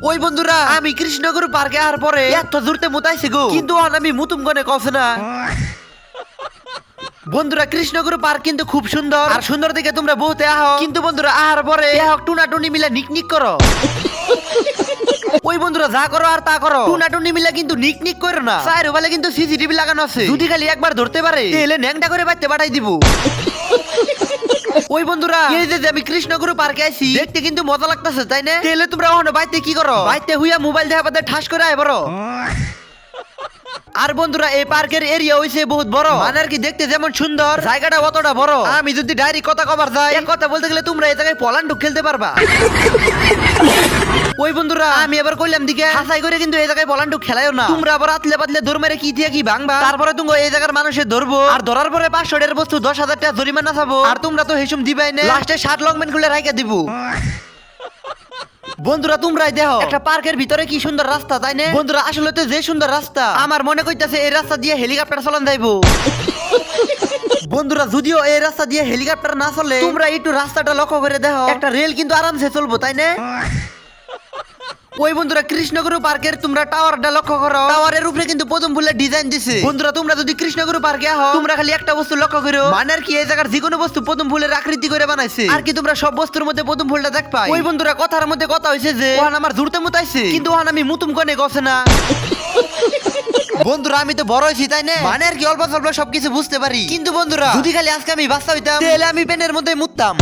ওই বন্ধুরা আমি কৃষ্ণগুরু পার্কে আসার পরে এত জোরতে মুতাইছি গো, কিন্তু আমি মুতুম গনে কছে না। বন্ধুরা কৃষ্ণগুরু পার্ক কিন্তু খুব সুন্দর, আর সুন্দর দেখে তোমরা বহুতে আহ, কিন্তু বন্ধুরা আহার পরে টুনা টুনি মিলে নিকনিক করো। ওই বন্ধুরা যা করো আর তা করো, টুনা টুনি মিলে কিন্তু নিকনিক করো না। চায়ের ওভালে কিন্তু সিসিটিভি লাগানো আছে, যদি খালি একবার ধরতে পারে তাহলে ন্যাংটা করে বাইতে পাঠাই দিব। ওই বন্ধুরা এই যে আমি কৃষ্ণগুরু পার্কে আইছি, দেখতে কিন্তু মজা লাগতেছে তাই না? তাহলে তোমরা ওখানে বাইতে কি করো? বাইতে হুইয়া মোবাইল দেখা পাতে ঠাস করে আয় বড়। আর বন্ধুরা এই পার্কের এরিয়া হইছে বহুত বড়, মানে আর কি দেখতে যেমন সুন্দর জায়গাটা অতটা বড়। আমি যদি ডাইরেক্ট কথা কবার যাই, এক কথা বলতে গেলে তোমরা এই জায়গায় পলান্ডু খেলতে পারবা। ওই বন্ধুরা আমি এবার কইলাম দিকে হাসাই করে কিন্তু এই জায়গায় পলান্ডু খেলায়ও না। তোমরা আবার আতলে পাতলে দৌড় মেরে কি দিয়ে কি ভাঙবা, তারপরে তুমি এই জায়গার মানুষের ধরবো, আর ধরার পরে 500 টাকার বস্তু 10,000 টাকা জরিমানা চাবো। আর তোমরা তো হেসুম দিবাই না, লাস্টে 60 লংমেন্ট খুলে রাইখা দিব। বন্ধুরা তোমরাই দেখো একটা পার্কের ভিতরে কি সুন্দর রাস্তা তাই না? বন্ধুরা আসলে তো যে সুন্দর রাস্তা, আমার মনে কইতাছে এই রাস্তা দিয়ে হেলিকপ্টার চালান যাইবো। বন্ধুরা যদিও এই রাস্তা দিয়ে হেলিকপ্টার না চলে, তোমরা একটু রাস্তাটা লক্ষ্য করে দেখো, একটা রেল কিন্তু আরামসে চলবো তাই না? ওই বন্ধুরা কৃষ্ণগুরু পার্কের তোমরা টাওয়ারটা লক্ষ্য করো, টাওয়ারের উপরে কিন্তু পদম ফুলের ডিজাইন দিছে। বন্ধুরা তোমরা যদি কৃষ্ণগুরু পার্কে আহো, তোমরা খালি একটা বস্তু লক্ষ্য করো, মানে আর কি এই জায়গার যে কোনো বস্তু পদম ফুলের আকৃতি করে বানাইছে, আর কি তোমরা সব বস্তুর মধ্যে পদম ফুলটা দেখ পাই। ওই বন্ধুরা কথার মধ্যে কথা হইছে যে ওহান আমার জুড়তে মুতাইছে, কিন্তু ওহান আমি মুতুম কনে গছে না। বন্ধুরা আমি তো বড় হয়েছি তাই না, মানে আর কি অল্প স্বল্প সবকিছু বুঝতে পারি, কিন্তু বন্ধুরা যদি খালি আজকে আমি বাচ্চা হইতাম তাহলে আমি পেনের মধ্যে মুততাম।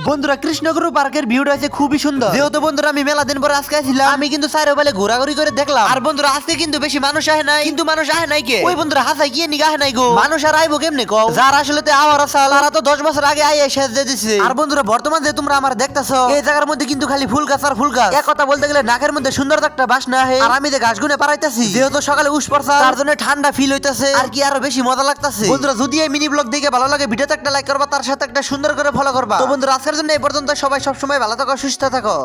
বন্ধুরা কৃষ্ণগুরু পার্কের ভিউটা আছে খুবই সুন্দর, যেহেতু বন্ধুরা আমি মেলা দিন পরে আজকে আসছিলাম, আমি কিন্তু চাইরে বেলে ঘোরাঘুরি করে দেখলাম। আর বন্ধুরা আজকে কিন্তু বেশি মানুষ আহে নাই, কিন্তু মানুষ আহে নাই কে? ওই বন্ধুরা হাসাই কি নিগা আহে নাই গো, মানুষ আর আইবো কেমনে কও? যার আসলে আওয়ার আসাল তারা তো 10 বছর আগে আইয়ে শেষ দিয়ে দিছে। আর বন্ধুরা বর্তমান যে তোমরা আমার দেখতাছো, এই জায়গার মধ্যে কিন্তু খালি ফুল গাছ আর ফুল গাছ। এক কথা বলতে গেলে নাকের মধ্যে সুন্দর একটা বাসনা আহে। আর আমি যে গাছ গুনে পারাইতাছি, যেহেতু সকালে উস পড়ছা তার জন্য ঠান্ডা ফিল হইতাছে, আর কি আরো বেশি মজা লাগতাছে। বন্ধুরা যদি এই মিনি ব্লগ দেখে ভালো লাগে, ভিডিওতে একটা লাইক করবা, তার সাথে একটা সুন্দর করে ফলো করবা। তো বন্ধুরা আজকের জন্য এই পর্যন্ত, সবাই সবসময় ভালো থাকো, সুস্থ থাকো।